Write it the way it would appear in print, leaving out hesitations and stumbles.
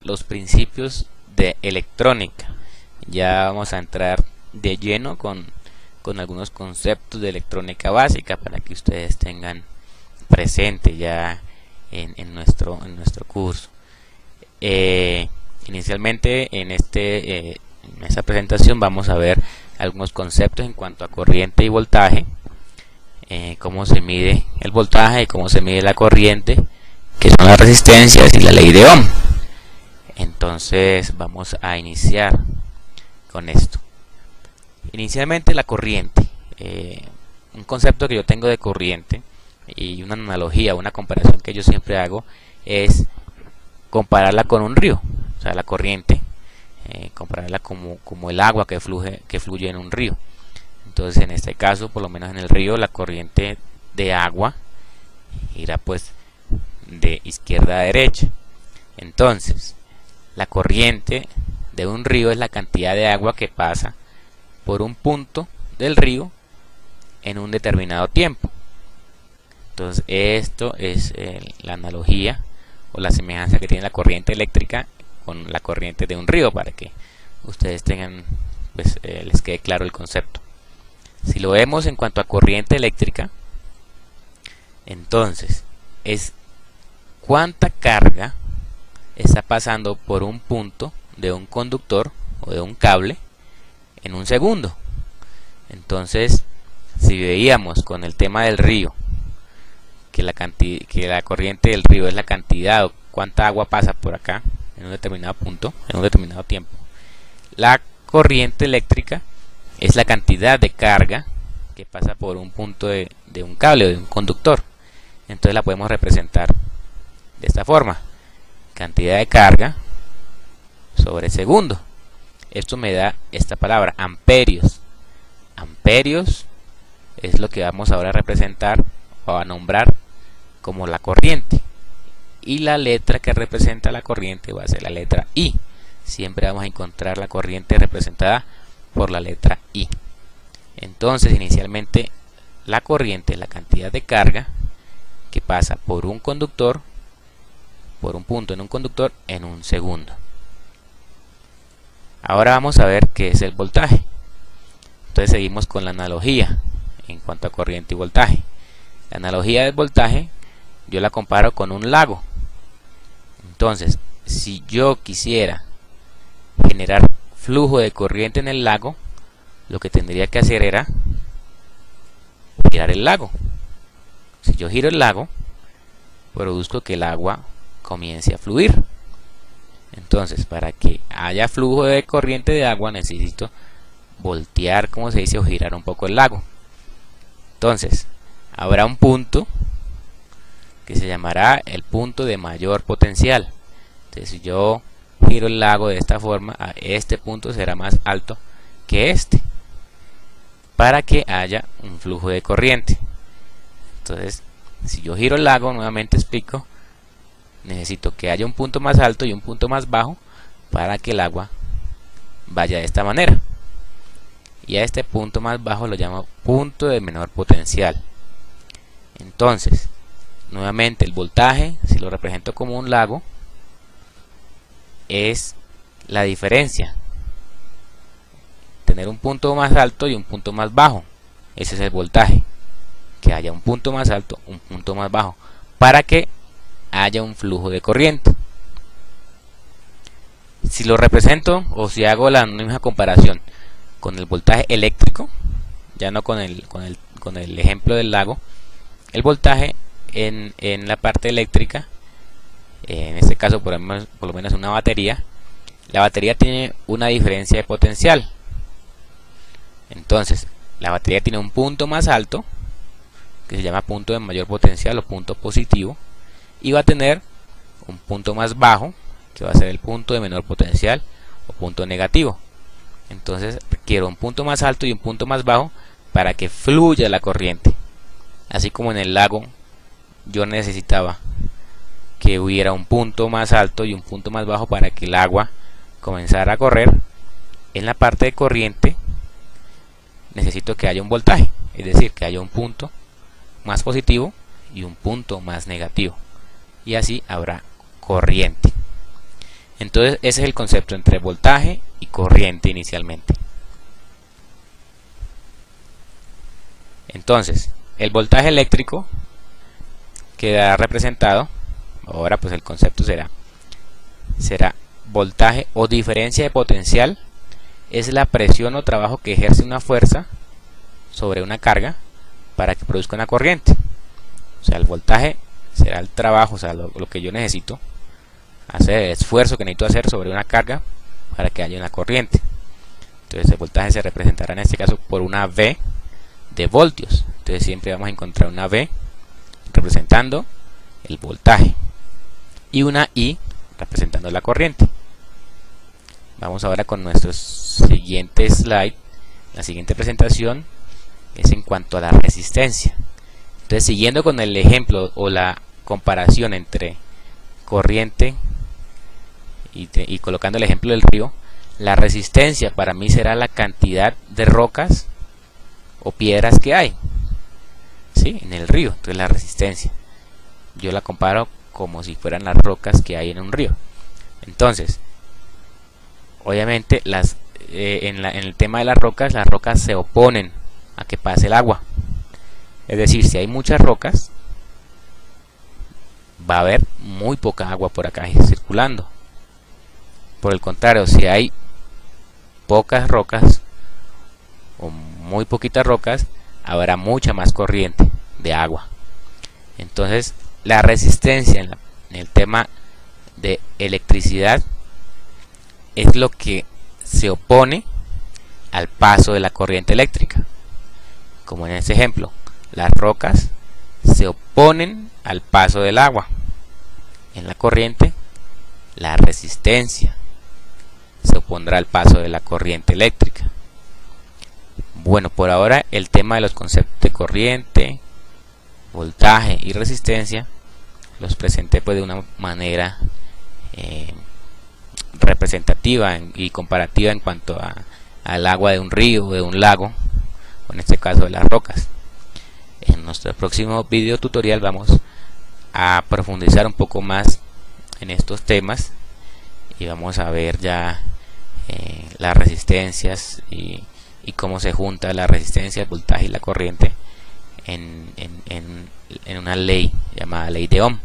los principios de electrónica. Ya vamos a entrar de lleno con algunos conceptos de electrónica básica para que ustedes tengan presente ya en nuestro curso. Inicialmente en esta presentación vamos a ver algunos conceptos en cuanto a corriente y voltaje, cómo se mide el voltaje y cómo se mide la corriente, que son las resistencias y la ley de Ohm. Entonces vamos a iniciar con esto. Inicialmente la corriente, un concepto que yo tengo de corriente y una analogía, una comparación que yo siempre hago es compararla con un río. O sea, la corriente, compararla como el agua que fluye en un río. Entonces en este caso, por lo menos en el río, la corriente de agua irá pues de izquierda a derecha. Entonces la corriente de un río es la cantidad de agua que pasa por un punto del río en un determinado tiempo. Entonces esto es la analogía o la semejanza que tiene la corriente eléctrica con la corriente de un río, para que ustedes tengan pues les quede claro el concepto. Si lo vemos en cuanto a corriente eléctrica, entonces es cuánta carga está pasando por un punto de un conductor o de un cable en un segundo. Entonces, si veíamos con el tema del río que la corriente del río es la cantidad o cuánta agua pasa por acá en un determinado punto, en un determinado tiempo, la corriente eléctrica es la cantidad de carga que pasa por un punto de un cable o de un conductor. Entonces la podemos representar de esta forma: cantidad de carga sobre segundo. Esto me da esta palabra, amperios. Amperios es lo que vamos ahora a representar o a nombrar como la corriente, y la letra que representa la corriente va a ser la letra I. Siempre vamos a encontrar la corriente representada por la letra I. Entonces inicialmente la corriente es la cantidad de carga que pasa por un conductor, por un punto en un conductor en un segundo. Ahora vamos a ver qué es el voltaje. Entonces seguimos con la analogía en cuanto a corriente y voltaje. La analogía del voltaje yo la comparo con un lago. Entonces, si yo quisiera generar flujo de corriente en el lago, lo que tendría que hacer era girar el lago. Si yo giro el lago, produzco que el agua comience a fluir. Entonces, para que haya flujo de corriente de agua, necesito voltear, como se dice, o girar un poco el lago. Entonces, habrá un punto que se llamará el punto de mayor potencial. Entonces, si yo giro el lago de esta forma, este punto será más alto que este, para que haya un flujo de corriente. Entonces, si yo giro el lago, nuevamente explico, necesito que haya un punto más alto y un punto más bajo para que el agua vaya de esta manera. Y a este punto más bajo lo llamo punto de menor potencial. Entonces, nuevamente el voltaje, si lo represento como un lago, es la diferencia, tener un punto más alto y un punto más bajo. Ese es el voltaje, que haya un punto más alto, un punto más bajo, para que haya un flujo de corriente. Si lo represento, o si hago la misma comparación con el voltaje eléctrico, ya no con el ejemplo del lago, el voltaje en la parte eléctrica, en este caso por lo menos una batería, la batería tiene una diferencia de potencial. Entonces la batería tiene un punto más alto, que se llama punto de mayor potencial o punto positivo, y va a tener un punto más bajo, que va a ser el punto de menor potencial o punto negativo. Entonces requiero un punto más alto y un punto más bajo para que fluya la corriente. Así como en el lago yo necesitaba que hubiera un punto más alto y un punto más bajo para que el agua comenzara a correr, en la parte de corriente necesito que haya un voltaje, es decir, que haya un punto más positivo y un punto más negativo, y así habrá corriente. Entonces ese es el concepto entre voltaje y corriente inicialmente. Entonces el voltaje eléctrico queda representado, ahora pues el concepto será voltaje o diferencia de potencial, es la presión o trabajo que ejerce una fuerza sobre una carga para que produzca una corriente. O sea, el voltaje será el trabajo, o sea, lo que yo necesito hacer, el esfuerzo que necesito hacer sobre una carga para que haya una corriente. Entonces el voltaje se representará en este caso por una V de voltios. Entonces siempre vamos a encontrar una V representando el voltaje y una I representando la corriente. Vamos ahora con nuestro siguiente slide. La siguiente presentación es en cuanto a la resistencia. Entonces, siguiendo con el ejemplo o la comparación entre corriente y colocando el ejemplo del río, la resistencia para mí será la cantidad de rocas o piedras que hay, ¿sí?, en el río. Entonces la resistencia yo la comparo como si fueran las rocas que hay en un río. Entonces, obviamente en el tema de las rocas se oponen a que pase el agua. Es decir, si hay muchas rocas, va a haber muy poca agua por acá circulando. Por el contrario, si hay pocas rocas o muy poquitas rocas, habrá mucha más corriente de agua. Entonces, la resistencia en el tema de electricidad es lo que se opone al paso de la corriente eléctrica. Como en este ejemplo, las rocas se oponen al paso del agua. En la corriente, la resistencia se opondrá al paso de la corriente eléctrica. Bueno, por ahora el tema de los conceptos de corriente, voltaje y resistencia los presenté pues de una manera representativa y comparativa en cuanto al agua de un río o de un lago, o en este caso de las rocas. En nuestro próximo video tutorial vamos a profundizar un poco más en estos temas y vamos a ver ya las resistencias y cómo se junta la resistencia, el voltaje y la corriente en una ley llamada ley de Ohm.